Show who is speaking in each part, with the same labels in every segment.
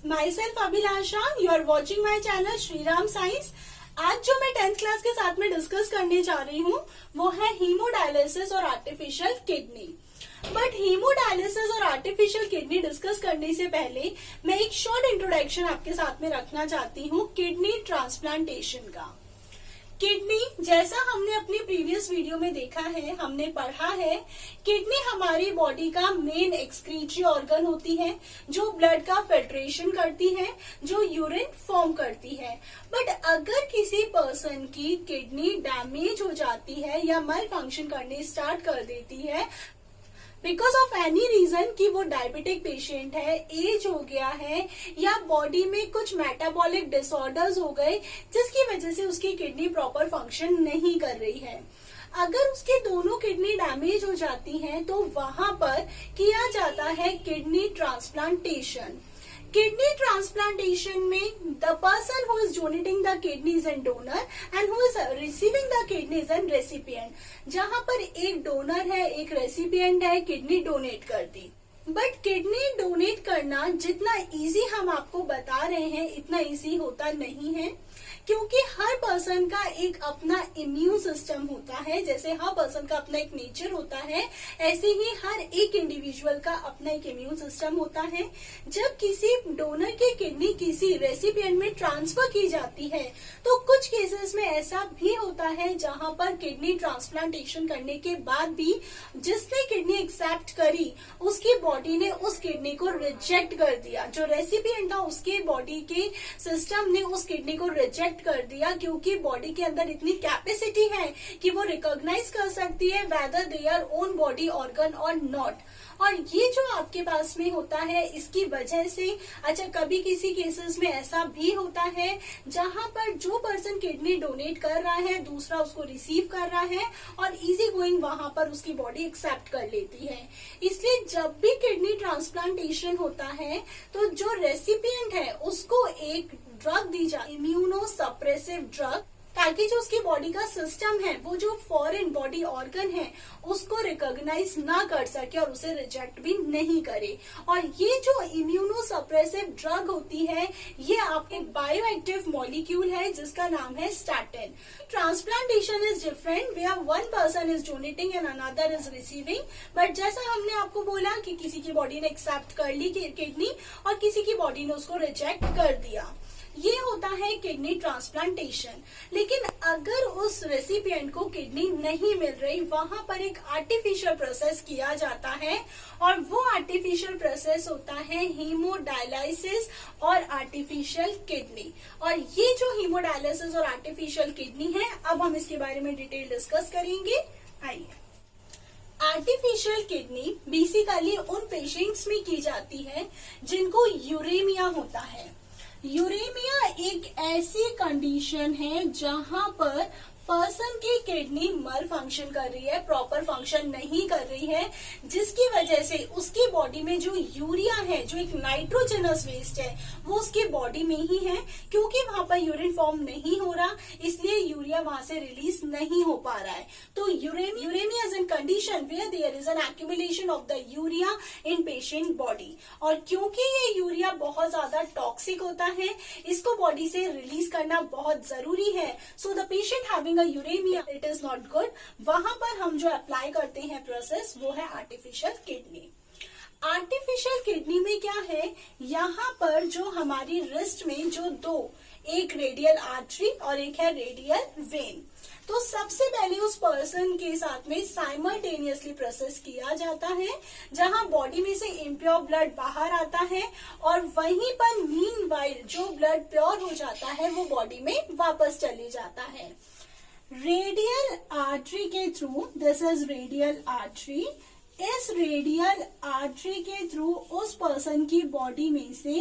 Speaker 1: My self Abhilasha, you are watching my channel Shriram science. आज जो मैं 10th क्लास के साथ में डिस्कस करने जा रही हूँ वो है हीमोडायलिसिस और आर्टिफिशियल किडनी। बट हीमोडायलिसिस और आर्टिफिशियल किडनी डिस्कस करने से पहले मैं एक शॉर्ट इंट्रोडक्शन आपके साथ में रखना चाहती हूँ किडनी ट्रांसप्लांटेशन का। किडनी, जैसा हमने अपनी प्रीवियस वीडियो में देखा है, हमने पढ़ा है, किडनी हमारी बॉडी का मेन एक्सक्रीटरी ऑर्गन होती है जो ब्लड का फिल्ट्रेशन करती है, जो यूरिन फॉर्म करती है। बट अगर किसी पर्सन की किडनी डैमेज हो जाती है या मल फंक्शन करने स्टार्ट कर देती है बिकॉज ऑफ एनी रीजन कि वो डायबिटिक पेशेंट है, एज हो गया है या बॉडी में कुछ मेटाबॉलिक डिसऑर्डर्स हो गए जिसकी वजह से उसकी किडनी प्रॉपर फंक्शन नहीं कर रही है, अगर उसके दोनों किडनी डैमेज हो जाती हैं तो वहां पर किया जाता है किडनी ट्रांसप्लांटेशन। किडनी ट्रांसप्लांटेशन में the person who is donating the kidney is an donor and who is receiving the kidney is an recipient. जहां पर एक डोनर है, एक रेसिपिएंट है, किडनी डोनेट कर दी। बट किडनी डोनेट करना जितना इजी हम आपको बता रहे हैं इतना इजी होता नहीं है, क्योंकि हर पर्सन का एक अपना इम्यून सिस्टम होता है। जैसे हर पर्सन का अपना एक नेचर होता है, ऐसे ही हर एक इंडिविजुअल का अपना एक इम्यून सिस्टम होता है। जब किसी डोनर की किडनी किसी रेसिपिएंट में ट्रांसफर की जाती है तो कुछ केसेस में ऐसा भी होता है जहां पर किडनी ट्रांसप्लांटेशन करने के बाद भी जिसने किडनी एक्सेप्ट करी उसकी बॉडी ने उस किडनी को रिजेक्ट कर दिया। जो रेसिपिएंट था उसके बॉडी के सिस्टम ने उस किडनी को रिजेक्ट कर दिया, क्योंकि बॉडी के अंदर इतनी कैपेसिटी है कि वो रिकॉग्नाइज कर सकती है whether they our own body organ और नॉट। और ये जो आपके पास में होता है इसकी वजह से कभी किसी केसेस में ऐसा भी होता है जहां पर जो पर्सन किडनी डोनेट कर रहा है दूसरा उसको रिसीव कर रहा है और इजी गोइंग वहां पर उसकी बॉडी एक्सेप्ट कर लेती है। इसलिए जब भी किडनी ट्रांसप्लांटेशन होता है तो जो रेसिपिएंट है उसको एक ड्रग दी जाए, इम्यूनो सप्रेसिव ड्रग, ताकि जो उसकी बॉडी का सिस्टम है वो जो फॉरेन बॉडी ऑर्गन है उसको रिकॉग्नाइज ना कर सके और उसे रिजेक्ट भी नहीं करे। और ये जो इम्यूनो सप्रेसिव ड्रग होती है ये आपके बायो एक्टिव मॉलिक्यूल है जिसका नाम है statin. Transplantation is different where one person is donating and another is receiving. But जैसा हमने आपको बोला कि किसी की बॉडी ने एक्सेप्ट कर ली किडनी और किसी की बॉडी ने उसको रिजेक्ट कर दिया, ये होता है किडनी ट्रांसप्लांटेशन। लेकिन अगर उस रेसिपिएंट को किडनी नहीं मिल रही, वहां पर एक आर्टिफिशियल प्रोसेस किया जाता है और वो आर्टिफिशियल प्रोसेस होता है हीमोडायलिसिस और आर्टिफिशियल किडनी। और ये जो हीमोडायलिसिस और आर्टिफिशियल किडनी है, अब हम इसके बारे में डिटेल डिस्कस करेंगे। आइए, आर्टिफिशियल किडनी बेसिकली उन पेशेंट्स में की जाती है जिनको यूरेमिया होता है। यूरेमिया एक ऐसी कंडीशन है जहां पर पर्सन की किडनी मल फंक्शन कर रही है, प्रॉपर फंक्शन नहीं कर रही है, जिसकी वजह से उसकी बॉडी में जो यूरिया है, जो एक नाइट्रोजनस वेस्ट है, वो उसकी बॉडी में ही है। क्योंकि वहां पर यूरिन फॉर्म नहीं हो रहा इसलिए यूरिया वहां से रिलीज नहीं हो पा रहा है। तो uremia is in condition where there is an accumulation of the urea in patient body. और क्योंकि ये यूरिया बहुत ज्यादा टॉक्सिक होता है, इसको बॉडी से रिलीज करना बहुत जरूरी है। So the patient having uremia, it is not good. वहां पर हम जो अप्लाई करते हैं प्रोसेस वो है आर्टिफिशियल किडनी। आर्टिफिशियल किडनी में क्या है, यहाँ पर जो हमारी रिस्ट में जो दो, एक रेडियल आर्टरी और एक है रेडियल वेन, तो सबसे पहले उस पर्सन के साथ में साइमल्टेनियसली प्रोसेस किया जाता है जहां बॉडी में से इम्प्योर ब्लड बाहर आता है और वहीं पर मीनवाइल जो ब्लड प्योर हो जाता है वो बॉडी में वापस चले जाता है। रेडियल आर्टरी के through, this is radial artery, इस रेडियल आर्टरी के थ्रू उस पर्सन की बॉडी में से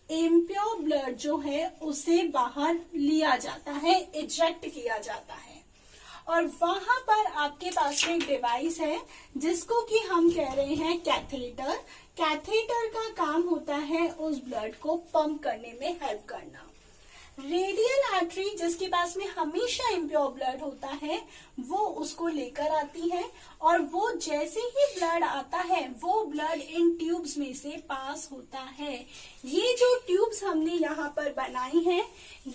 Speaker 1: इम्प्योर ब्लड जो है उसे बाहर लिया जाता है, इजेक्ट किया जाता है। और वहां पर आपके पास में एक डिवाइस है जिसको कि हम कह रहे हैं कैथेटर। कैथेटर का काम होता है उस ब्लड को पंप करने में हेल्प करना। रेडियल आर्टरी जिसके पास में हमेशा इम्प्योर ब्लड होता है वो उसको लेकर आती है, और वो जैसे ही ब्लड आता है वो ब्लड इन ट्यूब्स में से पास होता है। ये जो ट्यूब्स हमने यहाँ पर बनाई हैं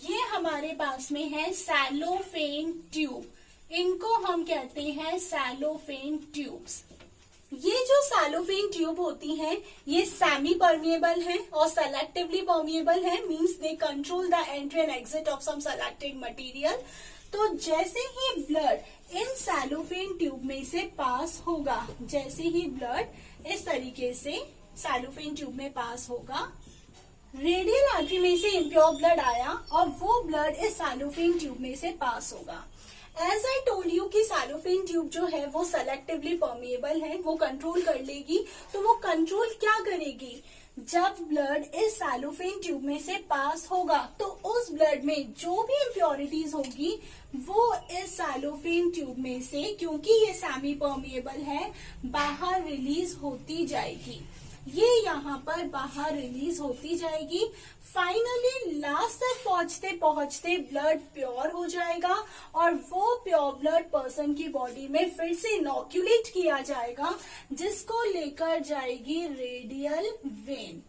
Speaker 1: ये हमारे पास में है सैलोफेन ट्यूब, इनको हम कहते हैं सैलोफेन ट्यूब्स। ये जो सैलोफेन ट्यूब होती हैं ये सेमी परमिएबल है और सेलेक्टिवली परमिएबल है, means they control the entry and exit of some selected material. तो जैसे ही ब्लड इन सैलोफेन ट्यूब में से पास होगा, जैसे ही ब्लड इस तरीके से सैलोफेन ट्यूब में पास होगा, रेडियल आर्टरी में से इम्प्योर ब्लड आया और वो ब्लड इस सैलोफेन ट्यूब में से पास होगा। एज आई टोल्ड यू कि सैलोफेन ट्यूब जो है वो सेलेक्टिवली परमिएबल है, वो कंट्रोल कर लेगी। तो वो कंट्रोल क्या करेगी, जब ब्लड इस सैलोफेन ट्यूब में से पास होगा तो उस ब्लड में जो भी इम्प्योरिटीज होगी वो इस सैलोफेन ट्यूब में से, क्योंकि ये सेमी परमिएबल है, बाहर रिलीज होती जाएगी। ये यहाँ पर बाहर रिलीज होती जाएगी। फाइनली लास्ट तक पहुंचते पहुंचते ब्लड प्योर हो जाएगा और वो प्योर ब्लड पर्सन की बॉडी में फिर से इनोक्यूलेट किया जाएगा, जिसको लेकर जाएगी रेडियल वेन।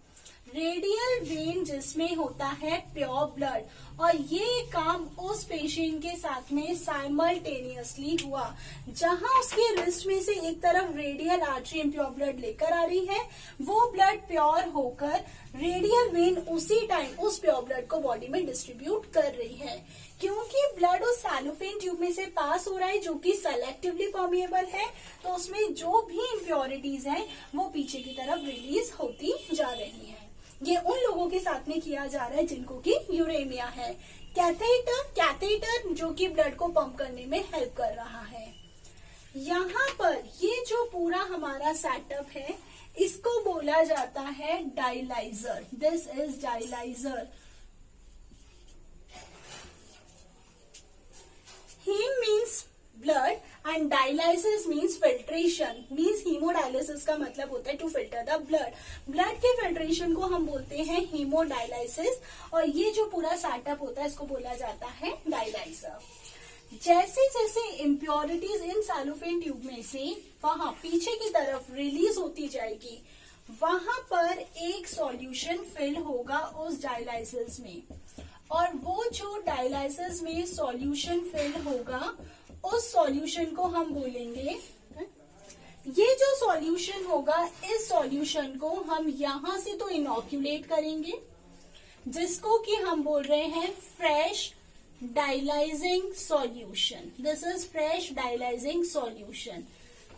Speaker 1: रेडियल वेन जिसमें होता है प्योर ब्लड, और ये काम उस पेशेंट के साथ में साइमल्टेनियसली हुआ, जहां उसके रिस्ट में से एक तरफ रेडियल आर्टरी इम्प्योर ब्लड लेकर आ रही है, वो ब्लड प्योर होकर रेडियल वेन उसी टाइम उस प्योर ब्लड को बॉडी में डिस्ट्रीब्यूट कर रही है। क्योंकि ब्लड उस सैलोफेन ट्यूब में से पास हो रहा है जो कि सेलेक्टिवली परमिएबल है, तो उसमें जो भी इम्प्योरिटीज हैं वो पीछे की तरफ रिलीज होती जा रही है। ये उन लोगों के साथ में किया जा रहा है जिनको कि यूरेमिया है। कैथेटर जो कि ब्लड को पंप करने में हेल्प कर रहा है। यहाँ पर ये जो पूरा हमारा सेटअप है इसको बोला जाता है dialyser. This is dialyser. Haem means blood and dialysis means filtration. Means haemodialysis का मतलब होता है to filter the blood. Blood के फिल्ट्रेशन को हम बोलते हैं हीमोडायलाइसिस, और ये जो पूरा सेटअप होता है इसको बोला जाता है डायलाइजर। जैसे जैसे इम्प्योरिटीज इन सैलोफेन ट्यूब में से वहां पीछे की तरफ रिलीज होती जाएगी, वहां पर एक सॉल्यूशन फिल होगा उस डायलाइसिस में, और वो जो डायलाइसिस में सॉल्यूशन फिल होगा उस सॉल्यूशन को हम बोलेंगे, ये जो सॉल्यूशन होगा इस सॉल्यूशन को हम यहां से तो इनोक्यूलेट करेंगे, जिसको कि हम बोल रहे हैं fresh dialysing solution. This is fresh dialysing solution.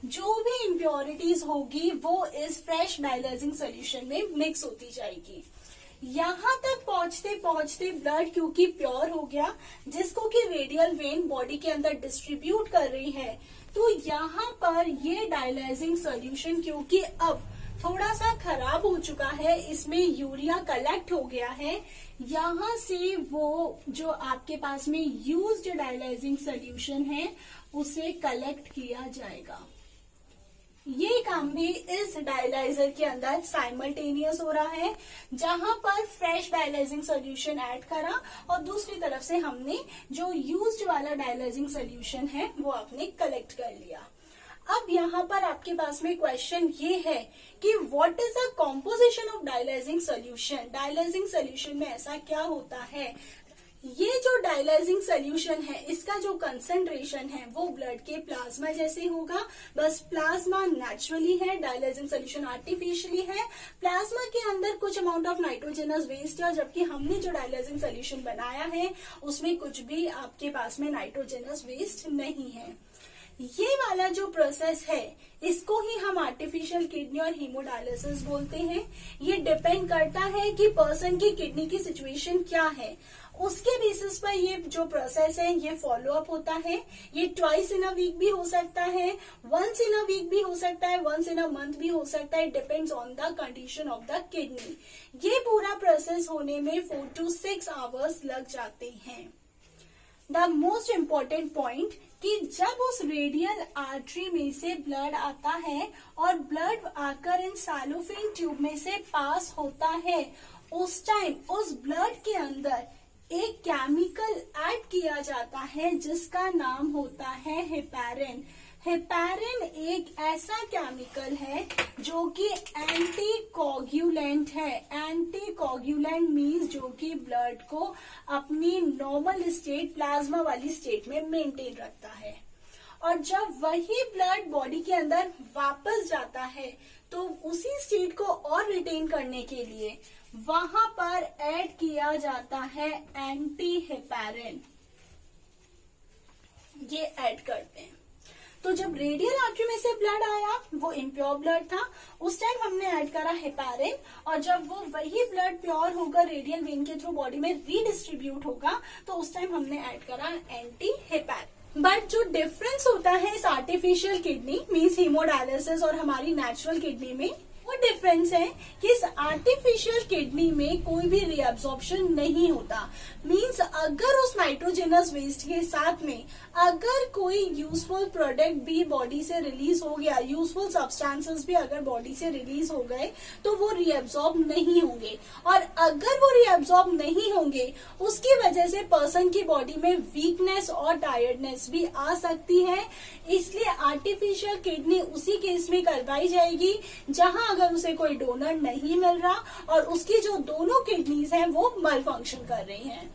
Speaker 1: जो भी इम्प्योरिटीज होगी वो इस फ्रेश डायलाइजिंग सॉल्यूशन में मिक्स होती जाएगी। यहाँ तक पहुंचते पहुंचते ब्लड क्योंकि प्योर हो गया, जिसको कि रेडियल वेन बॉडी के अंदर डिस्ट्रीब्यूट कर रही है, तो यहाँ पर ये डायलाइजिंग सॉल्यूशन क्योंकि अब थोड़ा सा खराब हो चुका है, इसमें यूरिया कलेक्ट हो गया है, यहाँ से वो जो आपके पास में यूज्ड डायलाइजिंग सॉल्यूशन है उसे कलेक्ट किया जाएगा। ये काम भी इस डायलाइजर के अंदर साइमल्टेनियस हो रहा है, जहां पर फ्रेश डायलाइजिंग सॉल्यूशन ऐड करा और दूसरी तरफ से हमने जो यूज्ड वाला डायलाइजिंग सॉल्यूशन है वो आपने कलेक्ट कर लिया। अब यहाँ पर आपके पास में क्वेश्चन ये है कि what is the composition of dialysing solution. Dialysing solution में ऐसा क्या होता है। ये जो डायलाइजिंग सॉल्यूशन है इसका जो कंसंट्रेशन है वो ब्लड के प्लाज्मा जैसे होगा, बस प्लाज्मा नेचुरली है, डायलाइजिंग सॉल्यूशन आर्टिफिशियली है। प्लाज्मा के अंदर कुछ अमाउंट ऑफ नाइट्रोजनस वेस्ट है, जबकि हमने जो डायलाइजिंग सॉल्यूशन बनाया है उसमें कुछ भी आपके पास में नाइट्रोजनस वेस्ट नहीं है। ये वाला जो प्रोसेस है इसको ही हम आर्टिफिशियल किडनी और हीमोडायलिसिस बोलते हैं। ये डिपेंड करता है कि पर्सन की किडनी की सिचुएशन क्या है, उसके बेसिस पर ये जो प्रोसेस है ये फॉलो अप होता है। ये ट्वाइस इन अ वीक भी हो सकता है, वंस इन अ वीक भी हो सकता है, वंस इन अ मंथ भी हो सकता है, depends on the condition of the kidney. ये पूरा प्रोसेस होने में 4 to 6 आवर्स लग जाते हैं। द मोस्ट इम्पोर्टेंट पॉइंट कि जब उस रेडियल आर्टरी में से ब्लड आता है और ब्लड आकर इन सैलोफेन ट्यूब में से पास होता है, उस टाइम उस ब्लड के अंदर एक केमिकल ऐड किया जाता है जिसका नाम होता है हेपारिन। हेपारिन एक ऐसा केमिकल है जो कि एंटीकोगुलेंट है। एंटीकोगुलेंट मीन्स जो कि ब्लड को अपनी नॉर्मल स्टेट, प्लाज्मा वाली स्टेट में मेंटेन रखता है। और जब वही ब्लड बॉडी के अंदर वापस जाता है तो उसी स्टेट को और रिटेन करने के लिए वहां पर ऐड किया जाता है एंटी हेपारिन। ये ऐड करते हैं। तो जब रेडियल आर्टरी में से ब्लड आया, वो इम्प्योर ब्लड था, उस टाइम हमने ऐड करा हेपारिन। और जब वो वही ब्लड प्योर होगा, रेडियल वेन के थ्रू बॉडी में रीडिस्ट्रीब्यूट होगा, तो उस टाइम हमने ऐड करा एंटी हेपारिन। बट जो डिफरेंस होता है इस आर्टिफिशियल किडनी मीन्स हीमोडायलिसिस और हमारी नेचुरल किडनी में, वो डिफरेंस है कि इस आर्टिफिशियल किडनी में कोई भी रीअब्सॉर्प्शन नहीं होता। मीन्स अगर उस नाइट्रोजनस वेस्ट के साथ में अगर कोई यूजफुल प्रोडक्ट भी बॉडी से रिलीज हो गया, यूजफुल सब्सटेंसेस भी अगर बॉडी से रिलीज हो गए, तो वो रीअब्सॉर्ब नहीं होंगे। और अगर वो रीअब्सॉर्ब नहीं होंगे, उसकी वजह से पर्सन की बॉडी में वीकनेस और टायर्डनेस भी आ सकती है। इसलिए आर्टिफिशियल किडनी उसी केस में करवाई जाएगी जहां अगर उसे कोई डोनर नहीं मिल रहा और उसकी जो दोनों किडनीज हैं वो मल फंक्शन कर रही हैं।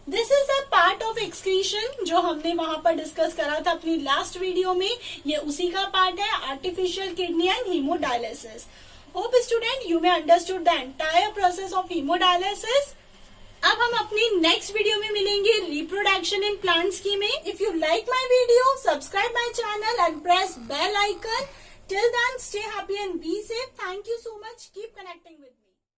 Speaker 1: This is a part of excretion जो हमने वहां पर डिस्कस करा था अपनी लास्ट वीडियो में। ये उसी का पार्ट है, artificial kidney and haemodialysis. Hope student you may understood the entire process of haemodialysis. अब हम अपनी नेक्स्ट वीडियो में मिलेंगे रिप्रोडक्शन इन प्लांट्स की में। If you like my video, subscribe my channel and press bell icon. Till then, stay happy and be safe. Thank you so much. Keep connecting with me.